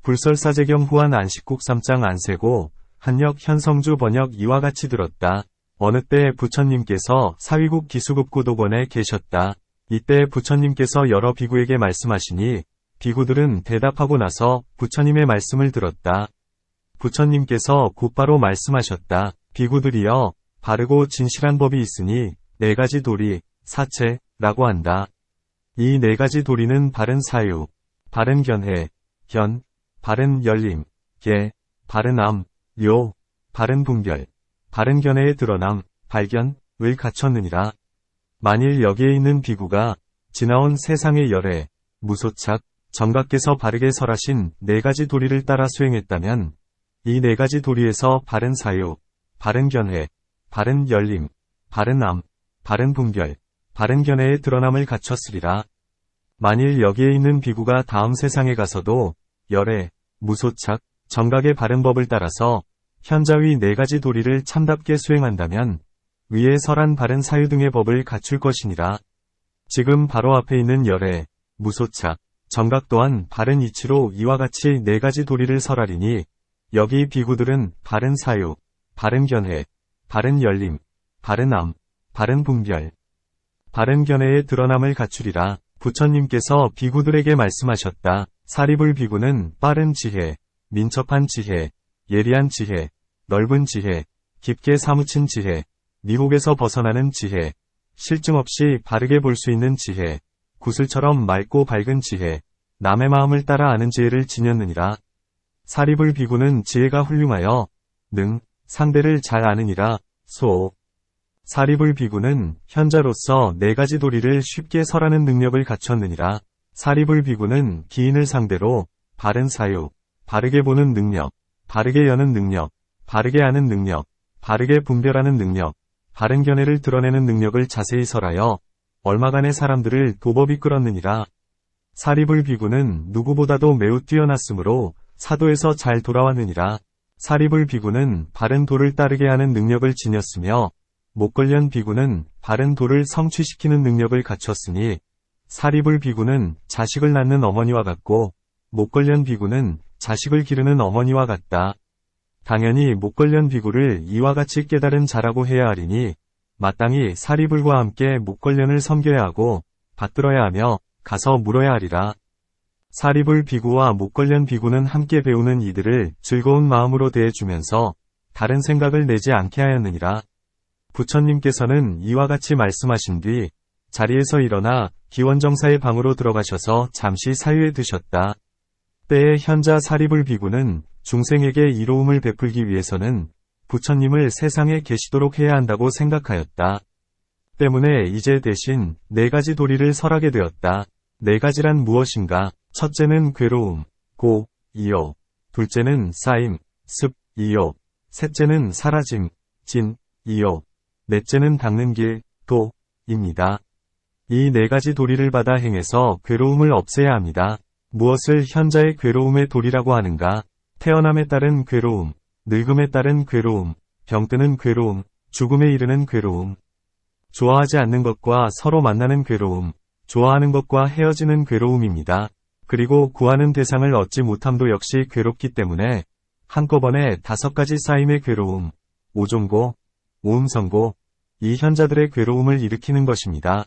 불설사제경 후한 안식국 3장 안세고 한역 현성주 번역 이와 같이 들었다. 어느 때 부처님께서 사위국 기수급고도원에 계셨다. 이때 부처님께서 여러 비구에게 말씀하시니 비구들은 대답하고 나서 부처님의 말씀을 들었다. 부처님께서 곧바로 말씀하셨다. 비구들이여, 바르고 진실한 법이 있으니 4가지 도리, 사체라고 한다. 이 4가지 도리는 바른 사유, 바른 견해, 바른 열림, 바른 암, 바른 분별, 바른 견해에 드러남, 발견을 갖췄느니라. 만일 여기에 있는 비구가 지나온 세상의 열애, 무소착, 정각께서 바르게 설하신 4가지 도리를 따라 수행했다면 이 4가지 도리에서 바른 사유, 바른 견해, 바른 열림, 바른 암, 바른 분별, 바른 견해의 드러남을 갖췄으리라. 만일 여기에 있는 비구가 다음 세상에 가서도 열애, 무소착, 정각의 바른 법을 따라서 현자의 4가지 도리를 참답게 수행한다면 위에 설한 바른 사유 등의 법을 갖출 것이니라. 지금 바로 앞에 있는 열애, 무소착, 정각 또한 바른 이치로 이와 같이 4가지 도리를 설하리니 여기 비구들은 바른 사유, 바른 견해, 바른 열림, 바른 암, 바른 분별, 바른 견해의 드러남을 갖추리라. 부처님께서 비구들에게 말씀하셨다. 사리불 비구는 빠른 지혜, 민첩한 지혜, 예리한 지혜, 넓은 지혜, 깊게 사무친 지혜, 미혹에서 벗어나는 지혜, 실증 없이 바르게 볼 수 있는 지혜, 구슬처럼 맑고 밝은 지혜, 남의 마음을 따라 아는 지혜를 지녔느니라. 사리불 비구는 지혜가 훌륭하여 상대를 잘 아느니라. 사리불 비구는 현자로서 4가지 도리를 쉽게 설하는 능력을 갖췄느니라. 사리불 비구는 기인을 상대로 바른 사유, 바르게 보는 능력, 바르게 여는 능력, 바르게 아는 능력, 바르게 분별하는 능력, 바른 견해를 드러내는 능력을 자세히 설하여 얼마간의 사람들을 도법이 끌었느니라. 사리불 비구는 누구보다도 매우 뛰어났으므로 사도에서 잘 돌아왔느니라. 사리불 비구는 바른 도를 따르게 하는 능력을 지녔으며 목걸련 비구는 바른 도를 성취시키는 능력을 갖췄으니 사리불 비구는 자식을 낳는 어머니와 같고 목걸련 비구는 자식을 기르는 어머니와 같다. 당연히 목걸련 비구를 이와 같이 깨달은 자라고 해야 하리니 마땅히 사리불과 함께 목걸련을 섬겨야 하고 받들어야 하며 가서 물어야 하리라. 사리불 비구와 목걸련 비구는 함께 배우는 이들을 즐거운 마음으로 대해주면서 다른 생각을 내지 않게 하였느니라. 부처님께서는 이와 같이 말씀하신 뒤 자리에서 일어나 기원정사의 방으로 들어가셔서 잠시 사유에 드셨다. 때에 현자 사리불 비구는 중생에게 이로움을 베풀기 위해서는 부처님을 세상에 계시도록 해야 한다고 생각하였다. 때문에 이제 대신 4가지 도리를 설하게 되었다. 4가지란 무엇인가? 첫째는 괴로움, 이요. 둘째는 쌓임, 이요. 셋째는 사라짐, 이요. 넷째는 닦는 길, 입니다. 이 4가지 도리를 받아 행해서 괴로움을 없애야 합니다. 무엇을 현자의 괴로움의 도리라고 하는가? 태어남에 따른 괴로움, 늙음에 따른 괴로움, 병드는 괴로움, 죽음에 이르는 괴로움, 좋아하지 않는 것과 서로 만나는 괴로움, 좋아하는 것과 헤어지는 괴로움입니다. 그리고 구하는 대상을 얻지 못함도 역시 괴롭기 때문에 한꺼번에 5가지 쌓임의 괴로움, 오종고, 오음성고, 이 현자들의 괴로움을 일으키는 것입니다.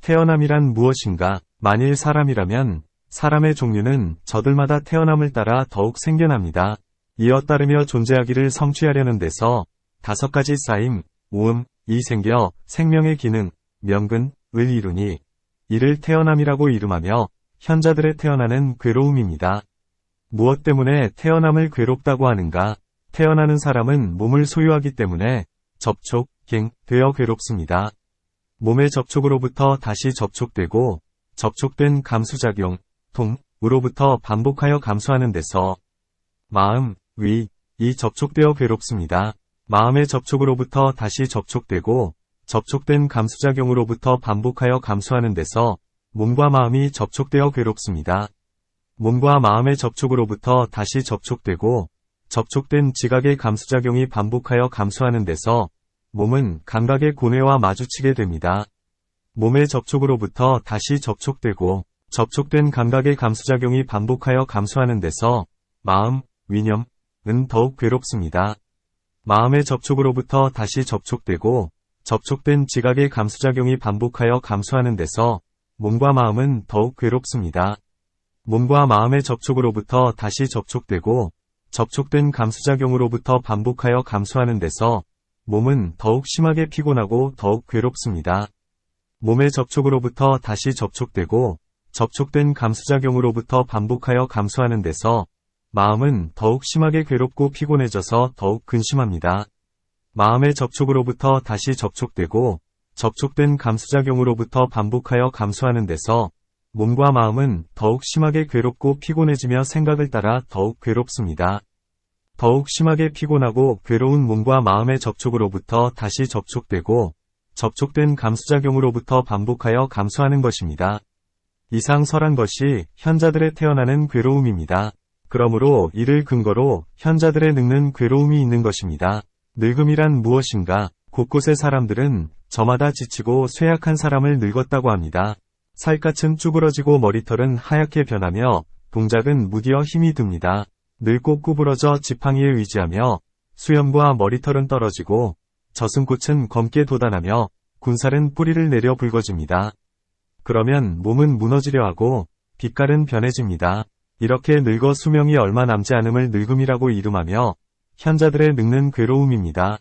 태어남이란 무엇인가? 만일 사람이라면 사람의 종류는 저들마다 태어남을 따라 더욱 생겨납니다. 이어 따르며 존재하기를 성취하려는 데서 5가지 쌓임, 오음이 생겨 생명의 기능, 명근을 이루니 이를 태어남이라고 이름하며 현자들의 태어나는 괴로움입니다. 무엇 때문에 태어남을 괴롭다고 하는가? 태어나는 사람은 몸을 소유하기 때문에 되어 괴롭습니다. 몸의 접촉으로부터 다시 접촉되고 접촉된 감수작용, 으로부터 반복하여 감수하는 데서 마음, 이 접촉되어 괴롭습니다. 마음의 접촉으로부터 다시 접촉되고 접촉된 감수작용으로부터 반복하여 감수하는 데서 몸과 마음이 접촉되어 괴롭습니다. 몸과 마음의 접촉으로부터 다시 접촉되고 접촉된 지각의 감수작용이 반복하여 감수하는 데서 몸은 감각의 고뇌와 마주치게 됩니다. 몸의 접촉으로부터 다시 접촉되고 접촉된 감각의 감수작용이 반복하여 감수하는 데서 마음, 위념은 더욱 괴롭습니다. 마음의 접촉으로부터 다시 접촉되고 접촉된 지각의 감수작용이 반복하여 감수하는 데서 몸과 마음은 더욱 괴롭습니다. 몸과 마음의 접촉으로부터 다시 접촉되고 접촉된 감수작용으로부터 반복하여 감수하는 데서 몸은 더욱 심하게 피곤하고 더욱 괴롭습니다. 몸의 접촉으로부터 다시 접촉되고 접촉된 감수작용으로부터 반복하여 감수하는 데서 마음은 더욱 심하게 괴롭고 피곤해져서 더욱 근심합니다. 마음의 접촉으로부터 다시 접촉되고 접촉된 감수작용으로부터 반복하여 감수하는 데서 몸과 마음은 더욱 심하게 괴롭고 피곤해지며 생각을 따라 더욱 괴롭습니다. 더욱 심하게 피곤하고 괴로운 몸과 마음의 접촉으로부터 다시 접촉되고 접촉된 감수작용으로부터 반복하여 감수하는 것입니다. 이상 설한 것이 현자들의 태어나는 괴로움입니다. 그러므로 이를 근거로 현자들의 늙는 괴로움이 있는 것입니다. 늙음이란 무엇인가? 곳곳의 사람들은 저마다 지치고 쇠약한 사람을 늙었다고 합니다. 살갗은 쭈그러지고 머리털은 하얗게 변하며 동작은 무디어 힘이 듭니다. 늙고 구부러져 지팡이에 의지하며 수염과 머리털은 떨어지고 저승꽃은 검게 돋아나며 군살은 뿌리를 내려 붉어집니다. 그러면 몸은 무너지려 하고 빛깔은 변해집니다. 이렇게 늙어 수명이 얼마 남지 않음을 늙음이라고 이름하며 현자들의 늙는 괴로움입니다.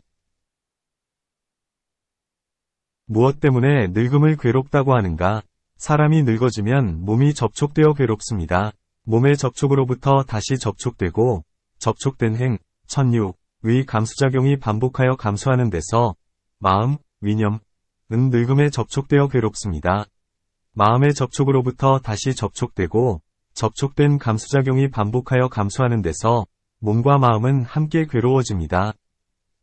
무엇 때문에 늙음을 괴롭다고 하는가? 사람이 늙어지면 몸이 접촉되어 괴롭습니다. 몸의 접촉으로부터 다시 접촉되고 접촉된 행, 천육, 의 감수작용이 반복하여 감수하는 데서 마음, 위념은 늙음에 접촉되어 괴롭습니다. 마음의 접촉으로부터 다시 접촉되고 접촉된 감수작용이 반복하여 감수하는 데서 몸과 마음은 함께 괴로워집니다.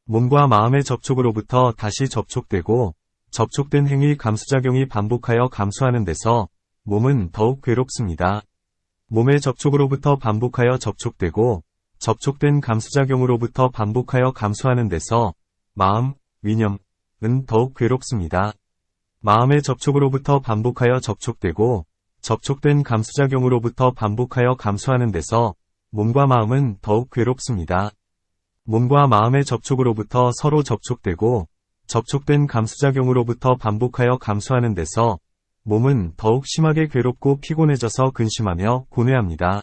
몸과 마음의 접촉으로부터 다시 접촉되고 접촉된 행위 감수작용이 반복하여 감수하는 데서 몸은 더욱 괴롭습니다. 몸의 접촉으로부터 반복하여 접촉되고 접촉된 감수작용으로부터 반복하여 감수하는 데서 마음, 위념은 더욱 괴롭습니다. 마음의 접촉으로부터 반복하여 접촉되고 접촉된 감수작용으로부터 반복하여 감수하는 데서 몸과 마음은 더욱 괴롭습니다. 몸과 마음의 접촉으로부터 서로 접촉되고 접촉된 감수작용으로부터 반복하여 감수하는 데서 몸은 더욱 심하게 괴롭고 피곤해져서 근심하며 고뇌합니다.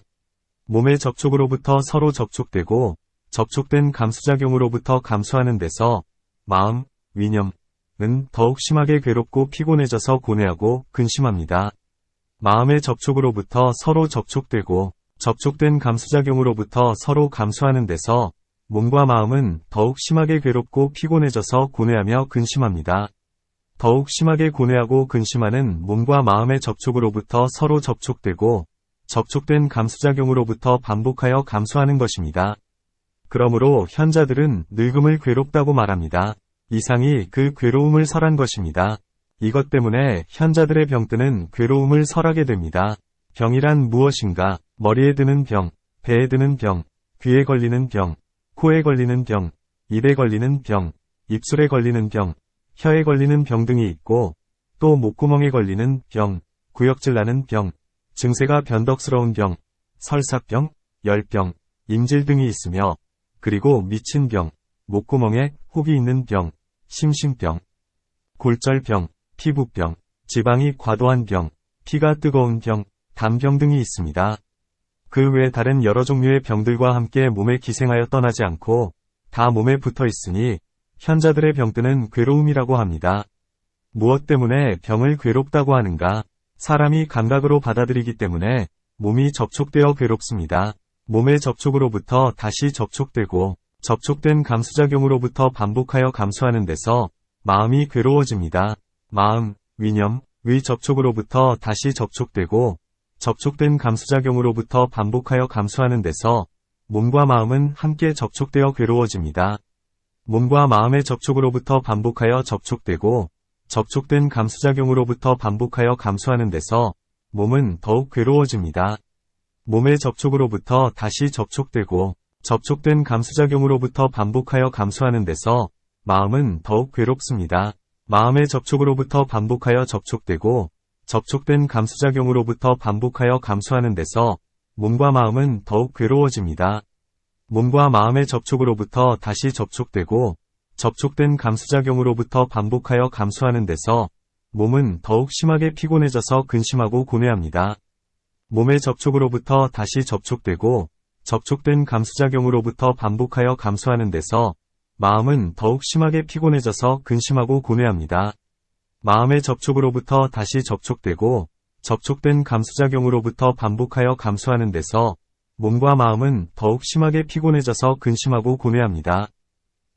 몸의 접촉으로부터 서로 접촉되고 접촉된 감수작용으로부터 감수하는 데서 마음, 위념은 더욱 심하게 괴롭고 피곤해져서 고뇌하고 근심합니다. 마음의 접촉으로부터 서로 접촉되고 접촉된 감수작용으로부터 서로 감수하는 데서 몸과 마음은 더욱 심하게 괴롭고 피곤해져서 고뇌하며 근심합니다. 더욱 심하게 고뇌하고 근심하는 몸과 마음의 접촉으로부터 서로 접촉되고 접촉된 감수작용으로부터 반복하여 감수하는 것입니다. 그러므로 현자들은 늙음을 괴롭다고 말합니다. 이상이 그 괴로움을 설한 것입니다. 이것 때문에 현자들의 병드는 괴로움을 설하게 됩니다. 병이란 무엇인가? 머리에 드는 병, 배에 드는 병, 귀에 걸리는 병, 코에 걸리는 병, 입에 걸리는 병, 입술에 걸리는 병, 혀에 걸리는 병 등이 있고 또 목구멍에 걸리는 병, 구역질 나는 병, 증세가 변덕스러운 병, 설사병, 열병, 임질 등이 있으며 그리고 미친 병, 목구멍에 혹이 있는 병, 심신병, 골절병, 피부병, 지방이 과도한 병, 피가 뜨거운 병, 담병 등이 있습니다. 그 외 다른 여러 종류의 병들과 함께 몸에 기생하여 떠나지 않고 다 몸에 붙어 있으니 현자들의 병드는 괴로움이라고 합니다. 무엇 때문에 병을 괴롭다고 하는가? 사람이 감각으로 받아들이기 때문에 몸이 접촉되어 괴롭습니다. 몸의 접촉으로부터 다시 접촉되고 접촉된 감수작용으로부터 반복하여 감수하는 데서 마음이 괴로워집니다. 마음, 위념, 의 접촉으로부터 다시 접촉되고 접촉된 감수작용으로부터 반복하여 감수하는 데서 몸과 마음은 함께 접촉되어 괴로워집니다. 몸과 마음의 접촉으로부터 반복하여 접촉되고 접촉된 감수작용으로부터 반복하여 감수하는 데서 몸은 더욱 괴로워집니다. 몸의 접촉으로부터 다시 접촉되고 접촉된 감수작용으로부터 반복하여 감수하는 데서 마음은 더욱 괴롭습니다. 마음의 접촉으로부터 반복하여 접촉되고 접촉된 감수작용으로부터 반복하여 감수하는 데서 몸과 마음은 더욱 괴로워집니다. 몸과 마음의 접촉으로부터 다시 접촉되고 접촉된 감수작용으로부터 반복하여 감수하는 데서 몸은 더욱 심하게 피곤해져서 근심하고 고뇌합니다. 몸의 접촉으로부터 다시 접촉되고 접촉된 감수작용으로부터 반복하여 감수하는 데서 마음은 더욱 심하게 피곤해져서 근심하고 고뇌합니다. 마음의 접촉으로부터 다시 접촉되고 접촉된 감수작용으로부터 반복하여 감수하는 데서 몸과 마음은 더욱 심하게 피곤해져서 근심하고 고뇌합니다.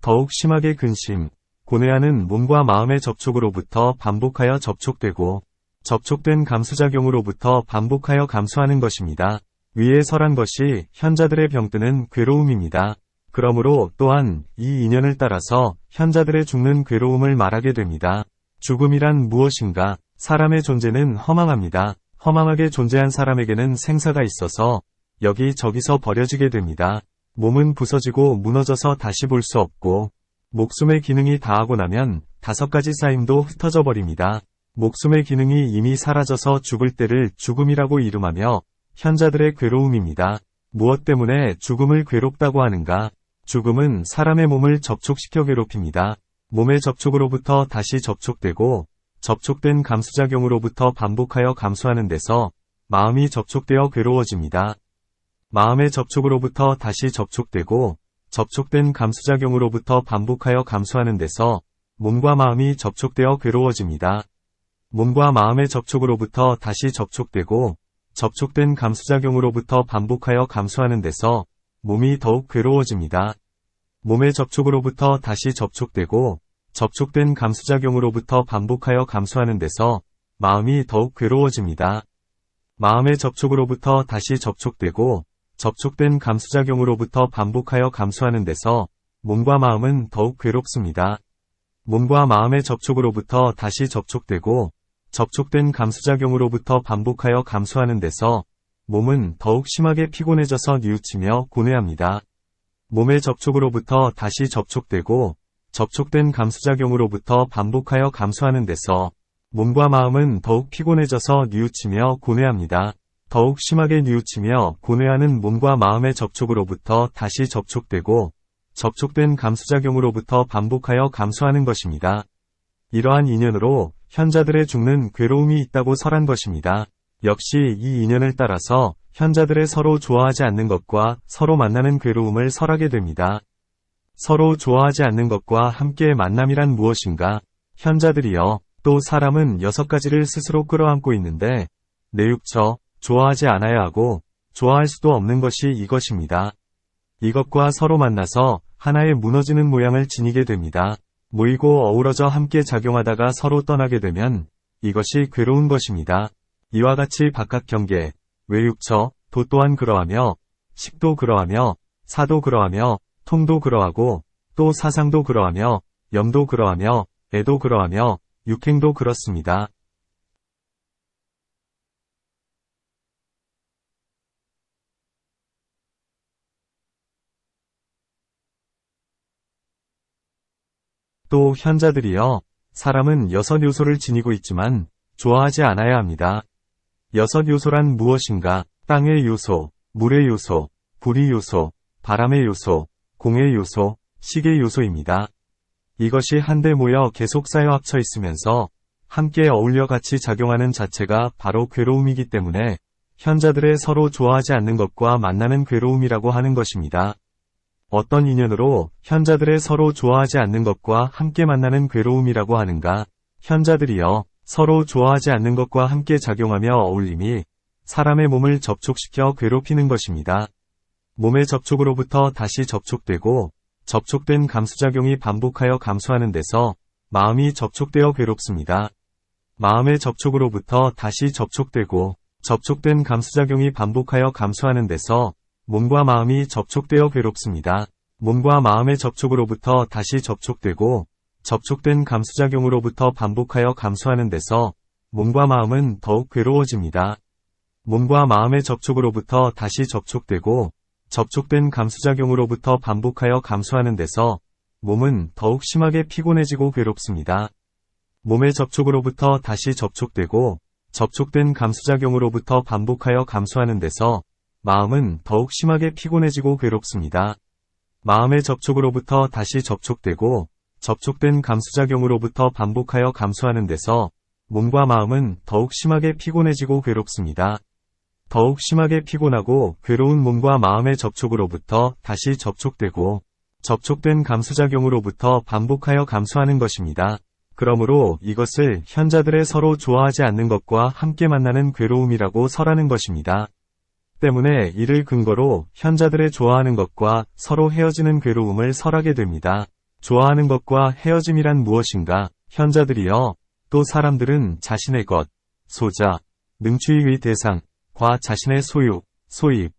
더욱 심하게 근심, 고뇌하는 몸과 마음의 접촉으로부터 반복하여 접촉되고 접촉된 감수작용으로부터 반복하여 감수하는 것입니다. 위에 설한 것이 현자들의 병드는 괴로움입니다. 그러므로 또한 이 인연을 따라서 현자들의 죽는 괴로움을 말하게 됩니다. 죽음이란 무엇인가? 사람의 존재는 허망합니다. 허망하게 존재한 사람에게는 생사가 있어서 여기저기서 버려지게 됩니다. 몸은 부서지고 무너져서 다시 볼 수 없고 목숨의 기능이 다하고 나면 5가지 쌓임도 흩어져 버립니다. 목숨의 기능이 이미 사라져서 죽을 때를 죽음이라고 이름하며 현자들의 괴로움입니다. 무엇 때문에 죽음을 괴롭다고 하는가? 죽음은 사람의 몸을 접촉시켜 괴롭힙니다. 몸의 접촉으로부터 다시 접촉되고 접촉된 감수작용으로부터 반복하여 감수하는 데서 마음이 접촉되어 괴로워집니다. 마음의 접촉으로부터 다시 접촉되고 접촉된 감수작용으로부터 반복하여 감수하는 데서 몸과 마음이 접촉되어 괴로워집니다. 몸과 마음의 접촉으로부터 다시 접촉되고 접촉된 감수작용으로부터 반복하여 감수하는 데서 몸이 더욱 괴로워집니다. 몸의 접촉으로부터 다시 접촉되고 접촉된 감수작용으로부터 반복하여 감수하는 데서 마음이 더욱 괴로워집니다. 마음의 접촉으로부터 다시 접촉되고 접촉된 감수작용으로부터 반복하여 감수하는 데서 몸과 마음은 더욱 괴롭습니다. 몸과 마음의 접촉으로부터 다시 접촉되고 접촉된 감수작용으로부터 반복하여 감수하는 데서 몸은 더욱 심하게 피곤해져서 뉘우치며 고뇌합니다. 몸의 접촉으로부터 다시 접촉되고 접촉된 감수작용으로부터 반복하여 감수하는 데서 몸과 마음은 더욱 피곤해져서 뉘우치며 고뇌합니다. 더욱 심하게 뉘우치며 고뇌하는 몸과 마음의 접촉으로부터 다시 접촉되고 접촉된 감수작용으로부터 반복하여 감수하는 것입니다. 이러한 인연으로 현자들의 죽는 괴로움이 있다고 설한 것입니다. 역시 이 인연을 따라서 현자들의 서로 좋아하지 않는 것과 서로 만나는 괴로움을 설하게 됩니다. 서로 좋아하지 않는 것과 함께 만남이란 무엇인가? 현자들이여, 또 사람은 6가지를 스스로 끌어안고 있는데 내 육처, 좋아하지 않아야 하고 좋아할 수도 없는 것이 이것입니다. 이것과 서로 만나서 하나의 무너지는 모양을 지니게 됩니다. 모이고 어우러져 함께 작용하다가 서로 떠나게 되면 이것이 괴로운 것입니다. 이와 같이 바깥 경계, 외육처, 도 또한 그러하며 식도 그러하며 사도 그러하며 통도 그러하고 또 사상도 그러하며 염도 그러하며 애도 그러하며 육행도 그렇습니다. 또 현자들이여, 사람은 6요소를 지니고 있지만 좋아하지 않아야 합니다. 6요소란 무엇인가? 땅의 요소, 물의 요소, 불의 요소, 바람의 요소, 공의 요소, 식의 요소입니다. 이것이 한데 모여 계속 쌓여 합쳐 있으면서 함께 어울려 같이 작용하는 자체가 바로 괴로움이기 때문에 현자들의 서로 좋아하지 않는 것과 만나는 괴로움이라고 하는 것입니다. 어떤 인연으로 현자들의 서로 좋아하지 않는 것과 함께 만나는 괴로움이라고 하는가? 현자들이여, 서로 좋아하지 않는 것과 함께 작용하며 어울림이 사람의 몸을 접촉시켜 괴롭히는 것입니다. 몸의 접촉으로부터 다시 접촉되고 접촉된 감수작용이 반복하여 감수하는 데서 마음이 접촉되어 괴롭습니다. 마음의 접촉으로부터 다시 접촉되고 접촉된 감수작용이 반복하여 감수하는 데서 몸과 마음이 접촉되어 괴롭습니다. 몸과 마음의 접촉으로부터 다시 접촉되고 접촉된 감수작용으로부터 반복하여 감수하는 데서 몸과 마음은 더욱 괴로워집니다. 몸과 마음의 접촉으로부터 다시 접촉되고 접촉된 감수작용으로부터 반복하여 감수하는 데서 몸은 더욱 심하게 피곤해지고 괴롭습니다. 몸의 접촉으로부터 다시 접촉되고 접촉된 감수작용으로부터 반복하여 감수하는 데서 마음은 더욱 심하게 피곤해지고 괴롭습니다. 마음의 접촉으로부터 다시 접촉되고 접촉된 감수작용으로부터 반복하여 감수하는 데서 몸과 마음은 더욱 심하게 피곤해지고 괴롭습니다. 더욱 심하게 피곤하고 괴로운 몸과 마음의 접촉으로부터 다시 접촉되고 접촉된 감수작용으로부터 반복하여 감수하는 것입니다. 그러므로 이것을 현자들의 서로 좋아하지 않는 것과 함께 만나는 괴로움이라고 설하는 것입니다. 때문에 이를 근거로 현자들의 좋아하는 것과 서로 헤어지는 괴로움을 설하게 됩니다. 좋아하는 것과 헤어짐이란 무엇인가? 현자들이여, 또 사람들은 자신의 것, 소자, 능추의의 대상과 자신의 소유, 소입,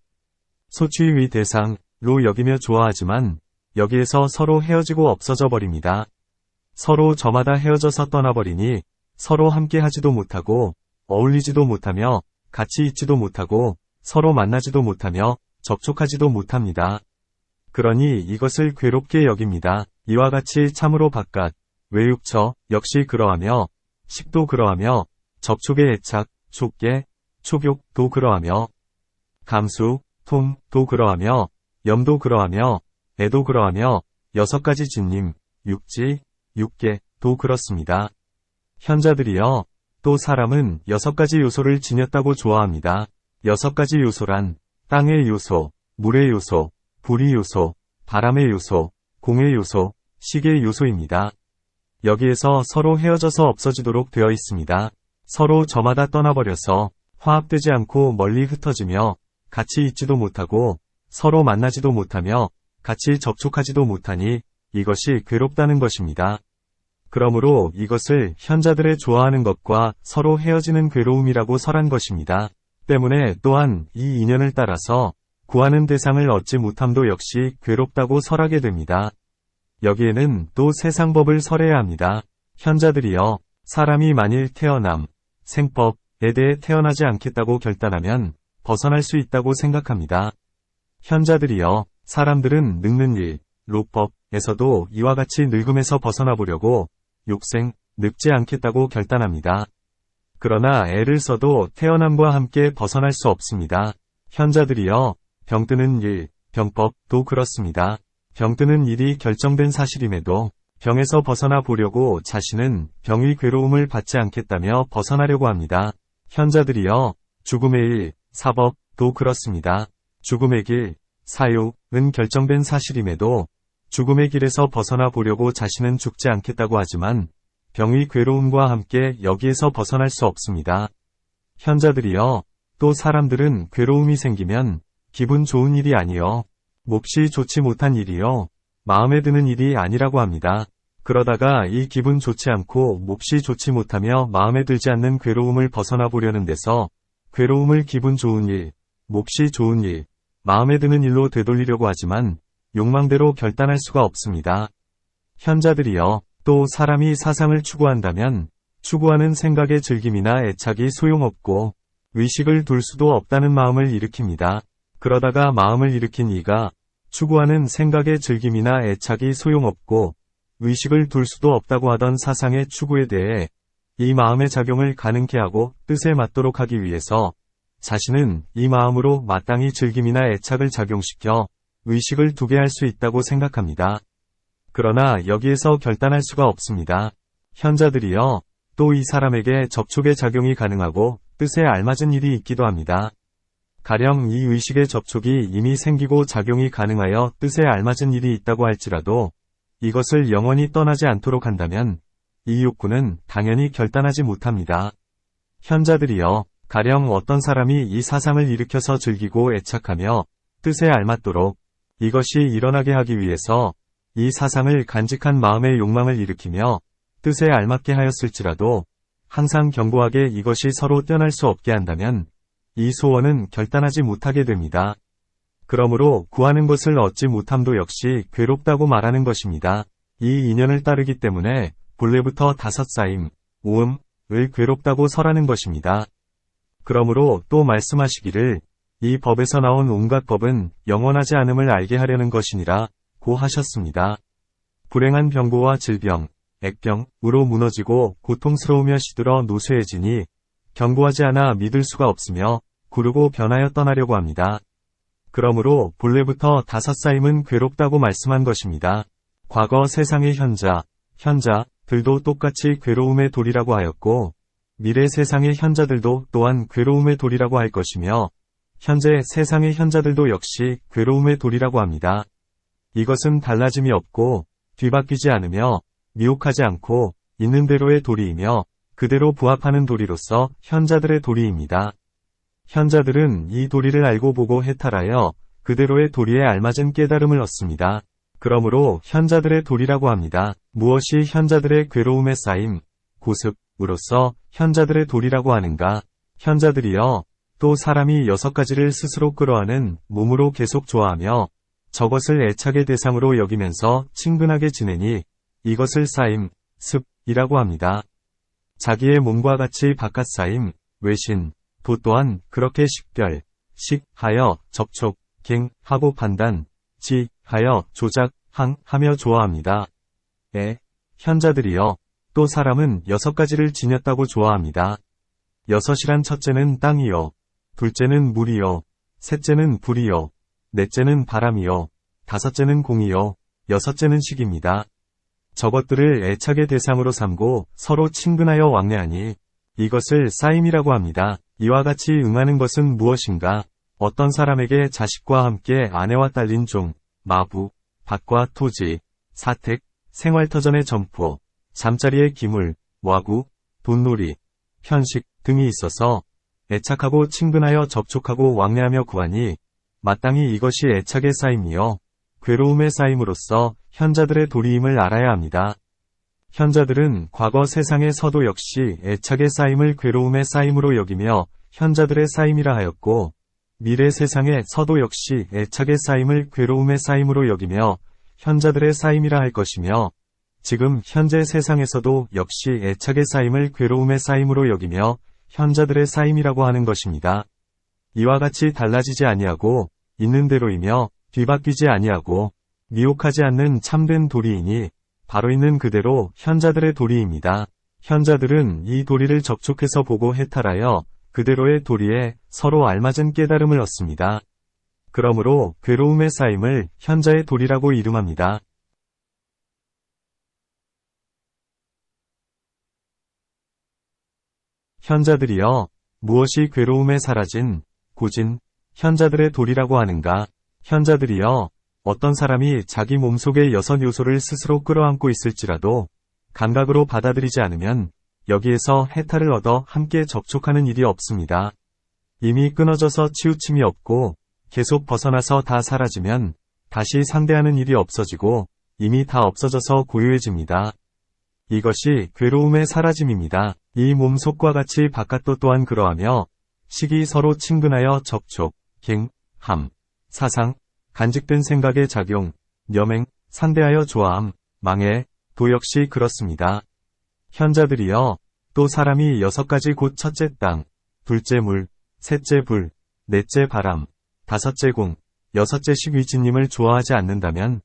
소추의의 대상로 여기며 좋아하지만 여기에서 서로 헤어지고 없어져 버립니다. 서로 저마다 헤어져서 떠나버리니 서로 함께 하지도 못하고 어울리지도 못하며 같이 있지도 못하고 서로 만나지도 못하며 접촉하지도 못합니다. 그러니 이것을 괴롭게 여깁니다. 이와 같이 참으로 바깥, 외육처 역시 그러하며 식도 그러하며 접촉의 애착, 촉계, 촉욕도 그러하며 감수, 통도 그러하며 염도 그러하며 애도 그러하며 6가지 진님, 육지, 육계도 그렇습니다. 현자들이여, 또 사람은 6가지 요소를 지녔다고 좋아합니다. 6가지 요소란 땅의 요소, 물의 요소, 불의 요소, 바람의 요소, 공의 요소, 식의 요소입니다. 여기에서 서로 헤어져서 없어지도록 되어 있습니다. 서로 저마다 떠나버려서 화합되지 않고 멀리 흩어지며 같이 있지도 못하고 서로 만나지도 못하며 같이 접촉하지도 못하니 이것이 괴롭다는 것입니다. 그러므로 이것을 현자들의 좋아하는 것과 서로 헤어지는 괴로움이라고 설한 것입니다. 때문에 또한 이 인연을 따라서 구하는 대상을 얻지 못함도 역시 괴롭다고 설하게 됩니다. 여기에는 또 세상법을 설해야 합니다. 현자들이여, 사람이 만일 태어남, 생법에 대해 태어나지 않겠다고 결단하면 벗어날 수 있다고 생각합니다. 현자들이여, 사람들은 늙는 일, 로법에서도 이와 같이 늙음에서 벗어나 보려고 욕생, 늙지 않겠다고 결단합니다. 그러나 애를 써도 태어남과 함께 벗어날 수 없습니다. 현자들이여, 병드는 일, 병법도 그렇습니다. 병드는 일이 결정된 사실임에도 병에서 벗어나 보려고 자신은 병의 괴로움을 받지 않겠다며 벗어나려고 합니다. 현자들이여, 죽음의 일, 사법도 그렇습니다. 죽음의 길, 사욕은 결정된 사실임에도 죽음의 길에서 벗어나 보려고 자신은 죽지 않겠다고 하지만 병의 괴로움과 함께 여기에서 벗어날 수 없습니다. 현자들이여, 또 사람들은 괴로움이 생기면 기분 좋은 일이 아니요, 몹시 좋지 못한 일이요, 마음에 드는 일이 아니라고 합니다. 그러다가 이 기분 좋지 않고 몹시 좋지 못하며 마음에 들지 않는 괴로움을 벗어나 보려는 데서 괴로움을 기분 좋은 일, 몹시 좋은 일, 마음에 드는 일로 되돌리려고 하지만 욕망대로 결단할 수가 없습니다. 현자들이여, 또 사람이 사상을 추구한다면 추구하는 생각의 즐김이나 애착이 소용없고 의식을 둘 수도 없다는 마음을 일으킵니다. 그러다가 마음을 일으킨 이가 추구하는 생각의 즐김이나 애착이 소용없고 의식을 둘 수도 없다고 하던 사상의 추구에 대해 이 마음의 작용을 가능케 하고 뜻에 맞도록 하기 위해서 자신은 이 마음으로 마땅히 즐김이나 애착을 작용시켜 의식을 두게 할 수 있다고 생각합니다. 그러나 여기에서 결단할 수가 없습니다. 현자들이여, 또 이 사람에게 접촉의 작용이 가능하고 뜻에 알맞은 일이 있기도 합니다. 가령 이 의식의 접촉이 이미 생기고 작용이 가능하여 뜻에 알맞은 일이 있다고 할지라도 이것을 영원히 떠나지 않도록 한다면 이 욕구는 당연히 결단하지 못합니다. 현자들이여, 가령 어떤 사람이 이 사상을 일으켜서 즐기고 애착하며 뜻에 알맞도록 이것이 일어나게 하기 위해서 이 사상을 간직한 마음의 욕망을 일으키며 뜻에 알맞게 하였을지라도 항상 견고하게 이것이 서로 떼어날 수 없게 한다면 이 소원은 결단하지 못하게 됩니다. 그러므로 구하는 것을 얻지 못함도 역시 괴롭다고 말하는 것입니다. 이 인연을 따르기 때문에 본래부터 5사임, 5음을 괴롭다고 설하는 것입니다. 그러므로 또 말씀하시기를 이 법에서 나온 온갖 법은 영원하지 않음을 알게 하려는 것이니라 고 하셨습니다. 불행한 병고와 질병, 액병으로 무너지고 고통스러우며 시들어 노쇠해지니 견고하지 않아 믿을 수가 없으며 구르고 변하여 떠나려고 합니다. 그러므로 본래부터 다섯 쌓임은 괴롭다고 말씀한 것입니다. 과거 세상의 현자들도 똑같이 괴로움의 돌이라고 하였고, 미래 세상의 현자들도 또한 괴로움의 돌이라고 할 것이며, 현재 세상의 현자들도 역시 괴로움의 돌이라고 합니다. 이것은 달라짐이 없고, 뒤바뀌지 않으며, 미혹하지 않고, 있는 대로의 도리이며, 그대로 부합하는 도리로서 현자들의 도리입니다. 현자들은 이 도리를 알고 보고 해탈하여 그대로의 도리에 알맞은 깨달음을 얻습니다. 그러므로 현자들의 도리라고 합니다. 무엇이 현자들의 괴로움의 쌓임, 고습으로서 현자들의 도리라고 하는가? 현자들이여, 또 사람이 6가지를 스스로 끌어안은 몸으로 계속 좋아하며 저것을 애착의 대상으로 여기면서 친근하게 지내니 이것을 쌓임, 습이라고 합니다. 자기의 몸과 같이 바깥 쌓임, 외신, 도 또한 그렇게 식별, 하여 접촉, 하고 판단, 하여 조작, 하며 좋아합니다. 현자들이여, 또 사람은 6가지를 지녔다고 좋아합니다. 6이란 첫째는 땅이요, 둘째는 물이요, 셋째는 불이요, 넷째는 바람이요, 다섯째는 공이요, 여섯째는 식입니다. 저것들을 애착의 대상으로 삼고 서로 친근하여 왕래하니 이것을 쌓임이라고 합니다. 이와 같이 응하는 것은 무엇인가? 어떤 사람에게 자식과 함께 아내와 딸린 종, 마부, 밭과 토지, 사택, 생활터전의 점포, 잠자리의 기물, 와구, 돈놀이, 편식 등이 있어서 애착하고 친근하여 접촉하고 왕래하며 구하니 마땅히 이것이 애착의 쌓임이요 괴로움의 쌓임으로써 현자들의 도리임을 알아야 합니다. 현자들은 과거 세상의 서도 역시 애착의 쌓임을 괴로움의 쌓임으로 여기며 현자들의 쌓임이라 하였고, 미래 세상의 서도 역시 애착의 쌓임을 괴로움의 쌓임으로 여기며 현자들의 쌓임이라 할 것이며, 지금 현재 세상에서도 역시 애착의 쌓임을 괴로움의 쌓임으로 여기며 현자들의 쌓임이라고 하는 것입니다. 이와 같이 달라지지 아니하고 있는 대로이며 뒤바뀌지 아니하고 미혹하지 않는 참된 도리이니 바로 있는 그대로 현자들의 도리입니다. 현자들은 이 도리를 접촉해서 보고 해탈하여 그대로의 도리에 서로 알맞은 깨달음을 얻습니다. 그러므로 괴로움의 쌓임을 현자의 도리라고 이름합니다. 현자들이여, 무엇이 괴로움에 사라진, 고진, 현자들의 도리라고 하는가? 현자들이여, 어떤 사람이 자기 몸속의 6요소를 스스로 끌어안고 있을지라도 감각으로 받아들이지 않으면 여기에서 해탈을 얻어 함께 접촉하는 일이 없습니다. 이미 끊어져서 치우침이 없고 계속 벗어나서 다 사라지면 다시 상대하는 일이 없어지고 이미 다 없어져서 고요해집니다. 이것이 괴로움의 사라짐입니다. 이 몸속과 같이 바깥도 또한 그러하며 식이 서로 친근하여 접촉, 함, 사상, 간직된 생각의 작용, 여맹, 상대하여 좋아함, 망해, 도 역시 그렇습니다. 현자들이여, 또 사람이 6가지 곧 첫째 땅, 둘째 물, 셋째 불, 넷째 바람, 다섯째 공, 여섯째 식 위진님을 좋아하지 않는다면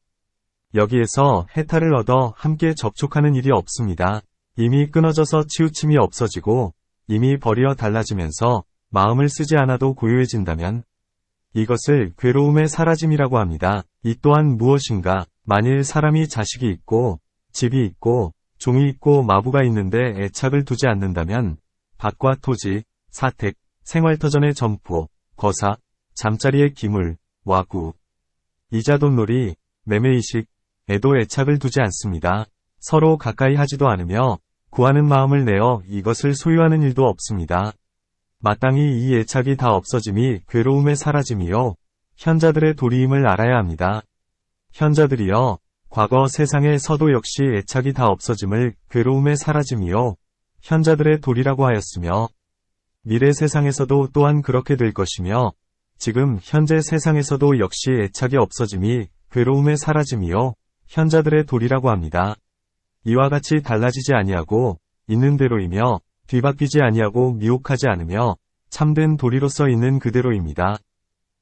여기에서 해탈을 얻어 함께 접촉하는 일이 없습니다. 이미 끊어져서 치우침이 없어지고 이미 버리어 달라지면서 마음을 쓰지 않아도 고요해진다면 이것을 괴로움의 사라짐이라고 합니다. 이 또한 무엇인가? 만일 사람이 자식이 있고 집이 있고 종이 있고 마부가 있는데 애착을 두지 않는다면 밭과 토지, 사택, 생활터전의 점포, 거사, 잠자리의 기물, 와구, 이자돈놀이, 매매이식, 에도 애착을 두지 않습니다. 서로 가까이 하지도 않으며 구하는 마음을 내어 이것을 소유하는 일도 없습니다. 마땅히 이 애착이 다 없어짐이 괴로움의 사라짐이요 현자들의 도리임을 알아야 합니다. 현자들이여, 과거 세상의 서도 역시 애착이 다 없어짐을 괴로움의 사라짐이요 현자들의 도리라고 하였으며, 미래 세상에서도 또한 그렇게 될 것이며 지금 현재 세상에서도 역시 애착이 없어짐이 괴로움의 사라짐이요 현자들의 도리라고 합니다. 이와 같이 달라지지 아니하고 있는 대로이며 뒤바뀌지 아니하고 미혹하지 않으며 참된 도리로서 있는 그대로입니다.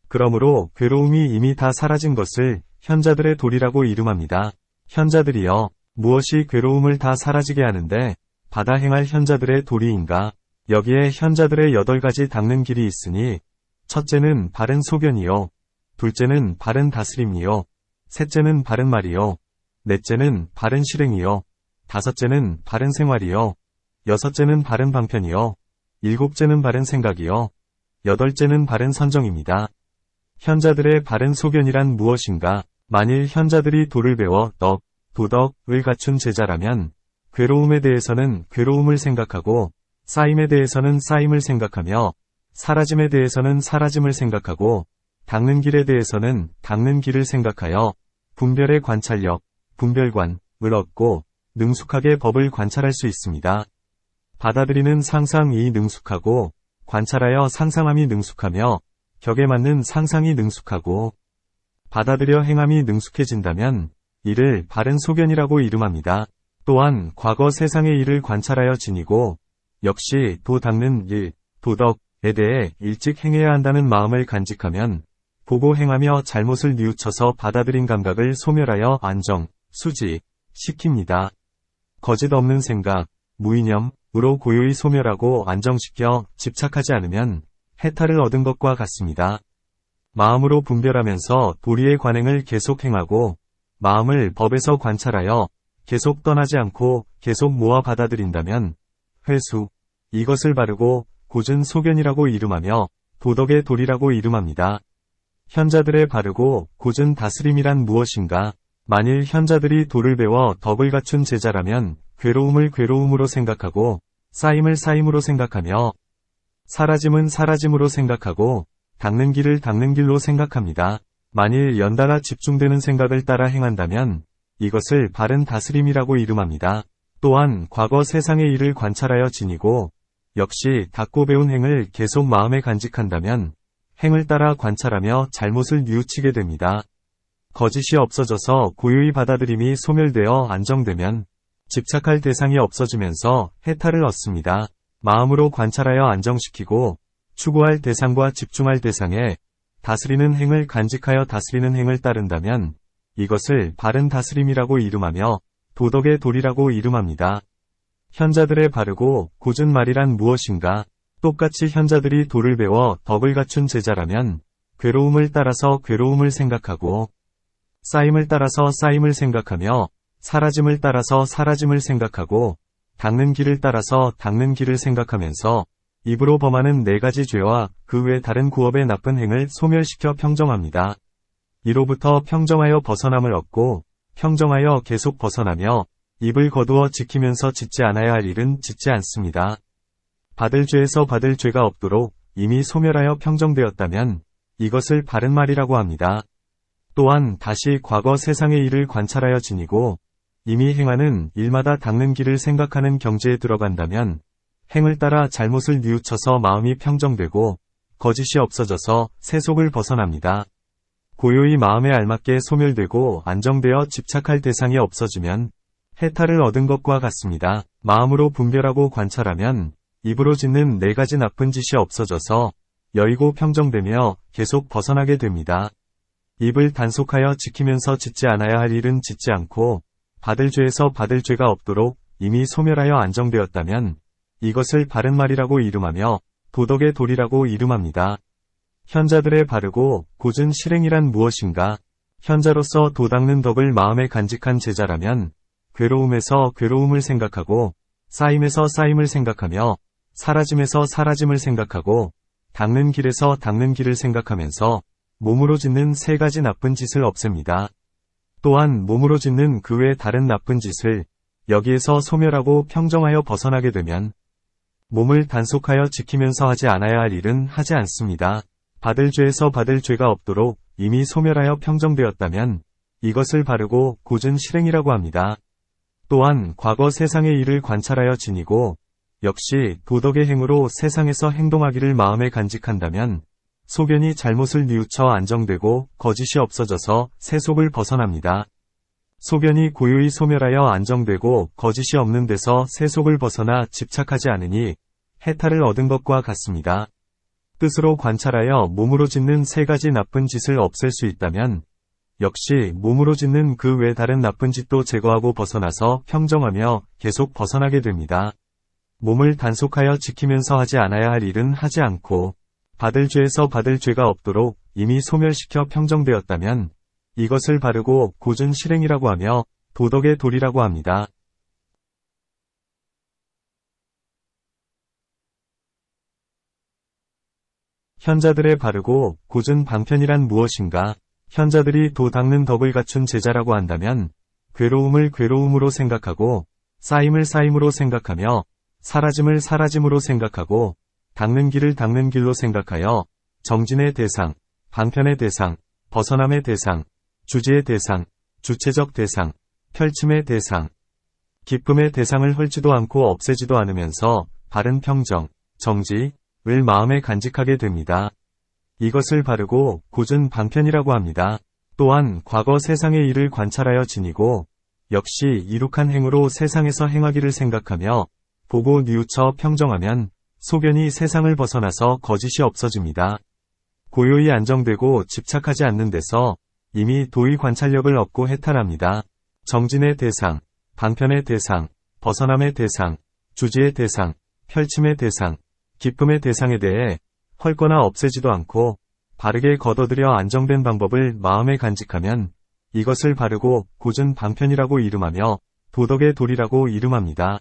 그러므로 괴로움이 이미 다 사라진 것을 현자들의 도리라고 이름합니다. 현자들이여, 무엇이 괴로움을 다 사라지게 하는데 받아 행할 현자들의 도리인가? 여기에 현자들의 8가지 닦는 길이 있으니 첫째는 바른 소견이요, 둘째는 바른 다스림이요. 셋째는 바른 말이요. 넷째는 바른 실행이요. 다섯째는 바른 생활이요. 여섯째는 바른 방편이요. 일곱째는 바른 생각이요. 여덟째는 바른 선정입니다. 현자들의 바른 소견이란 무엇인가? 만일 현자들이 도를 배워 도덕을 갖춘 제자라면 괴로움에 대해서는 괴로움을 생각하고 쌓임에 대해서는 쌓임을 생각하며 사라짐에 대해서는 사라짐을 생각하고 닦는 길에 대해서는 닦는 길을 생각하여 분별의 관찰력, 분별관을 얻고 능숙하게 법을 관찰할 수 있습니다. 받아들이는 상상이 능숙하고 관찰하여 상상함이 능숙하며 격에 맞는 상상이 능숙하고 받아들여 행함이 능숙해진다면 이를 바른 소견이라고 이름합니다. 또한 과거 세상의 일을 관찰하여 지니고 역시 도 닦는 일, 도덕에 대해 일찍 행해야 한다는 마음을 간직하면 보고 행하며 잘못을 뉘우쳐서 받아들인 감각을 소멸하여 안정, 수지, 시킵니다. 거짓 없는 생각, 무이념으로 고요히 소멸하고 안정시켜 집착하지 않으면 해탈을 얻은 것과 같습니다. 마음으로 분별하면서 도리의 관행을 계속 행하고 마음을 법에서 관찰하여 계속 떠나지 않고 계속 모아 받아들인다면 회수, 이것을 바르고 고준 소견이라고 이름하며 도덕의 도리라고 이름합니다. 현자들의 바르고 고준 다스림이란 무엇인가? 만일 현자들이 도를 배워 덕을 갖춘 제자라면 괴로움을 괴로움으로 생각하고 쌓임을 쌓임으로 생각하며 사라짐은 사라짐으로 생각하고 닦는 길을 닦는 길로 생각합니다. 만일 연달아 집중되는 생각을 따라 행한다면 이것을 바른 다스림이라고 이름합니다. 또한 과거 세상의 일을 관찰하여 지니고 역시 닦고 배운 행을 계속 마음에 간직한다면 행을 따라 관찰하며 잘못을 뉘우치게 됩니다. 거짓이 없어져서 고요히 받아들임이 소멸되어 안정되면 집착할 대상이 없어지면서 해탈을 얻습니다. 마음으로 관찰하여 안정시키고 추구할 대상과 집중할 대상에 다스리는 행을 간직하여 다스리는 행을 따른다면 이것을 바른 다스림이라고 이름하며 도덕의 도리라고 이름합니다. 현자들의 바르고 고준 말이란 무엇인가? 똑같이 현자들이 도를 배워 덕을 갖춘 제자라면 괴로움을 따라서 괴로움을 생각하고 쌓임을 따라서 쌓임을 생각하며 사라짐을 따라서 사라짐을 생각하고 닦는 길을 따라서 닦는 길을 생각하면서 입으로 범하는 네 가지 죄와 그 외 다른 구업의 나쁜 행을 소멸시켜 평정합니다. 이로부터 평정하여 벗어남을 얻고 평정하여 계속 벗어나며 입을 거두어 지키면서 짓지 않아야 할 일은 짓지 않습니다. 받을 죄에서 받을 죄가 없도록 이미 소멸하여 평정되었다면 이것을 바른 말이라고 합니다. 또한 다시 과거 세상의 일을 관찰하여 지니고 이미 행하는 일마다 닦는 길을 생각하는 경지에 들어간다면 행을 따라 잘못을 뉘우쳐서 마음이 평정되고 거짓이 없어져서 세속을 벗어납니다. 고요히 마음에 알맞게 소멸되고 안정되어 집착할 대상이 없어지면 해탈을 얻은 것과 같습니다. 마음으로 분별하고 관찰하면 입으로 짓는 네 가지 나쁜 짓이 없어져서 여의고 평정되며 계속 벗어나게 됩니다. 입을 단속하여 지키면서 짓지 않아야 할 일은 짓지 않고 받을 죄에서 받을 죄가 없도록 이미 소멸하여 안정되었다면 이것을 바른 말이라고 이름하며 도덕의 도리라고 이름합니다. 현자들의 바르고 고준 실행이란 무엇인가? 현자로서 도 닦는 덕을 마음에 간직한 제자라면 괴로움에서 괴로움을 생각하고 쌓임에서 쌓임을 생각하며 사라짐에서 사라짐을 생각하고 닦는 길에서 닦는 길을 생각하면서 몸으로 짓는 세 가지 나쁜 짓을 없앱니다. 또한 몸으로 짓는 그 외 다른 나쁜 짓을 여기에서 소멸하고 평정하여 벗어나게 되면 몸을 단속하여 지키면서 하지 않아야 할 일은 하지 않습니다. 받을 죄에서 받을 죄가 없도록 이미 소멸하여 평정되었다면 이것을 바르고 고준 실행이라고 합니다. 또한 과거 세상의 일을 관찰하여 지니고 역시 도덕의 행으로 세상에서 행동하기를 마음에 간직한다면 소견이 잘못을 뉘우쳐 안정되고 거짓이 없어져서 세속을 벗어납니다. 소견이 고요히 소멸하여 안정되고 거짓이 없는 데서 세속을 벗어나 집착하지 않으니 해탈을 얻은 것과 같습니다. 뜻으로 관찰하여 몸으로 짓는 세 가지 나쁜 짓을 없앨 수 있다면 역시 몸으로 짓는 그 외 다른 나쁜 짓도 제거하고 벗어나서 평정하며 계속 벗어나게 됩니다. 몸을 단속하여 지키면서 하지 않아야 할 일은 하지 않고 받을 죄에서 받을 죄가 없도록 이미 소멸시켜 평정되었다면 이것을 바르고 고준 실행이라고 하며 도덕의 도리라고 합니다. 현자들의 바르고 고준 방편이란 무엇인가? 현자들이 도 닦는 덕을 갖춘 제자라고 한다면 괴로움을 괴로움으로 생각하고 쌓임을 쌓임으로 생각하며 사라짐을 사라짐으로 생각하고 닦는 길을 닦는 길로 생각하여 정진의 대상, 방편의 대상, 벗어남의 대상, 주지의 대상, 주체적 대상, 펼침의 대상, 기쁨의 대상을 헐지도 않고 없애지도 않으면서 바른 평정, 정지를 마음에 간직하게 됩니다. 이것을 바르고 고준 방편이라고 합니다. 또한 과거 세상의 일을 관찰하여 지니고 역시 이룩한 행으로 세상에서 행하기를 생각하며 보고 뉘우쳐 평정하면 소견이 세상을 벗어나서 거짓이 없어집니다. 고요히 안정되고 집착하지 않는 데서 이미 도의 관찰력을 얻고 해탈합니다. 정진의 대상, 방편의 대상, 벗어남의 대상, 주지의 대상, 펼침의 대상, 기쁨의 대상에 대해 헐거나 없애지도 않고 바르게 걷어들여 안정된 방법을 마음에 간직하면 이것을 바르고 고준 방편이라고 이름하며 도덕의 도리라고 이름합니다.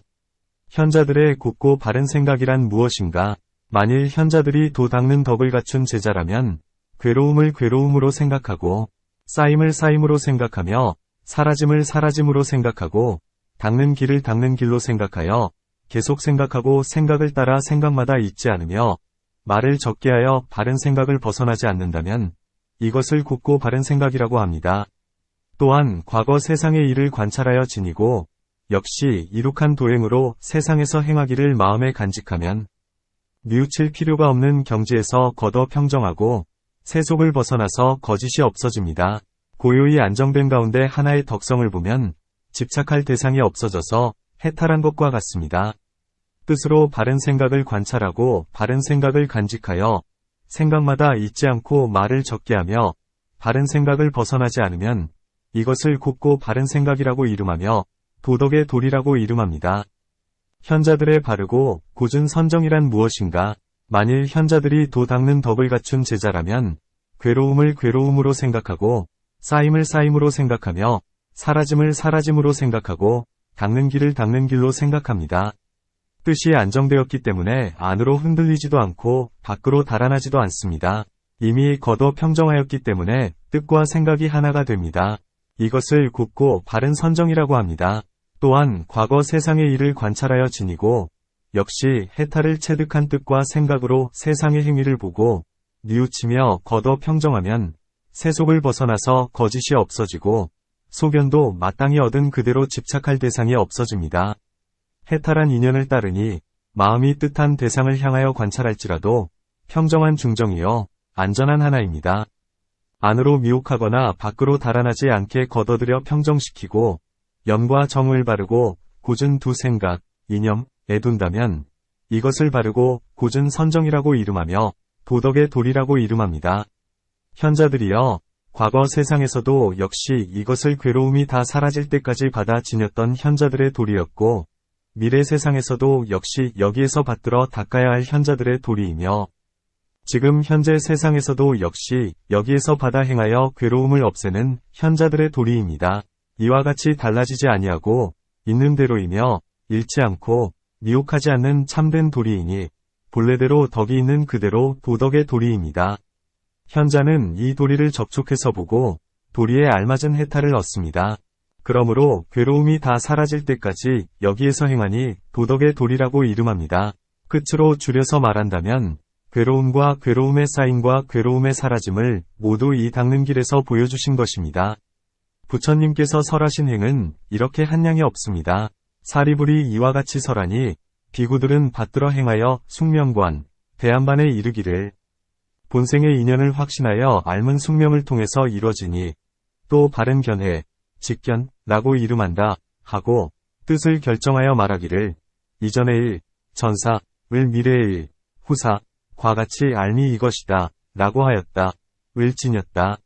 현자들의 곱고 바른 생각이란 무엇인가? 만일 현자들이 도 닦는 덕을 갖춘 제자라면 괴로움을 괴로움으로 생각하고 쌓임을 쌓임으로 생각하며 사라짐을 사라짐으로 생각하고 닦는 길을 닦는 길로 생각하여 계속 생각하고 생각을 따라 생각마다 잊지 않으며 말을 적게 하여 바른 생각을 벗어나지 않는다면 이것을 곱고 바른 생각이라고 합니다. 또한 과거 세상의 일을 관찰하여 지니고 역시 이룩한 도행으로 세상에서 행하기를 마음에 간직하면 뉘우칠 필요가 없는 경지에서 걷어 평정하고 세속을 벗어나서 거짓이 없어집니다. 고요히 안정된 가운데 하나의 덕성을 보면 집착할 대상이 없어져서 해탈한 것과 같습니다. 뜻으로 바른 생각을 관찰하고 바른 생각을 간직하여 생각마다 잊지 않고 말을 적게 하며 바른 생각을 벗어나지 않으면 이것을 곱고 바른 생각이라고 이름하며 도덕의 도리라고 이름합니다. 현자들의 바르고 고준 선정이란 무엇인가? 만일 현자들이 도 닦는 덕을 갖춘 제자라면 괴로움을 괴로움으로 생각하고 쌓임을 쌓임으로 생각하며 사라짐을 사라짐으로 생각하고 닦는 길을 닦는 길로 생각합니다. 뜻이 안정되었기 때문에 안으로 흔들리지도 않고 밖으로 달아나지도 않습니다. 이미 걷어 평정하였기 때문에 뜻과 생각이 하나가 됩니다. 이것을 곱고 바른 선정이라고 합니다. 또한 과거 세상의 일을 관찰하여 지니고 역시 해탈을 체득한 뜻과 생각으로 세상의 행위를 보고 뉘우치며 걷어 평정하면 세속을 벗어나서 거짓이 없어지고 소견도 마땅히 얻은 그대로 집착할 대상이 없어집니다. 해탈한 인연을 따르니 마음이 뜻한 대상을 향하여 관찰할지라도 평정한 중정이요 안전한 하나입니다. 안으로 미혹하거나 밖으로 달아나지 않게 걷어들여 평정시키고 염과 정을 바르고 고준 두 생각, 이념에 둔다면 이것을 바르고 고준 선정이라고 이름하며 도덕의 도리라고 이름합니다. 현자들이여 과거 세상에서도 역시 이것을 괴로움이 다 사라질 때까지 받아 지녔던 현자들의 도리였고 미래 세상에서도 역시 여기에서 받들어 닦아야 할 현자들의 도리이며 지금 현재 세상에서도 역시 여기에서 받아 행하여 괴로움을 없애는 현자들의 도리입니다. 이와 같이 달라지지 아니하고 있는 대로이며 잃지 않고 미혹하지 않는 참된 도리이니 본래대로 덕이 있는 그대로 도덕의 도리입니다. 현자는 이 도리를 접촉해서 보고 도리에 알맞은 해탈을 얻습니다. 그러므로 괴로움이 다 사라질 때까지 여기에서 행하니 도덕의 도리라고 이름합니다. 끝으로 줄여서 말한다면 괴로움과 괴로움의 쌓임과 괴로움의 사라짐을 모두 이 닦는 길에서 보여주신 것입니다. 부처님께서 설하신 행은 이렇게 한량이 없습니다. 사리불이 이와 같이 설하니 비구들은 받들어 행하여 숙명관, 대안반에 이르기를 본생의 인연을 확신하여 앓은 숙명을 통해서 이루어지니 또 바른 견해, 직견라고 이름한다 하고 뜻을 결정하여 말하기를 이전의 일, 전사, 을 미래의 일, 후사, 과 같이 알미 이것이다 라고 하였다. 을 지녔다.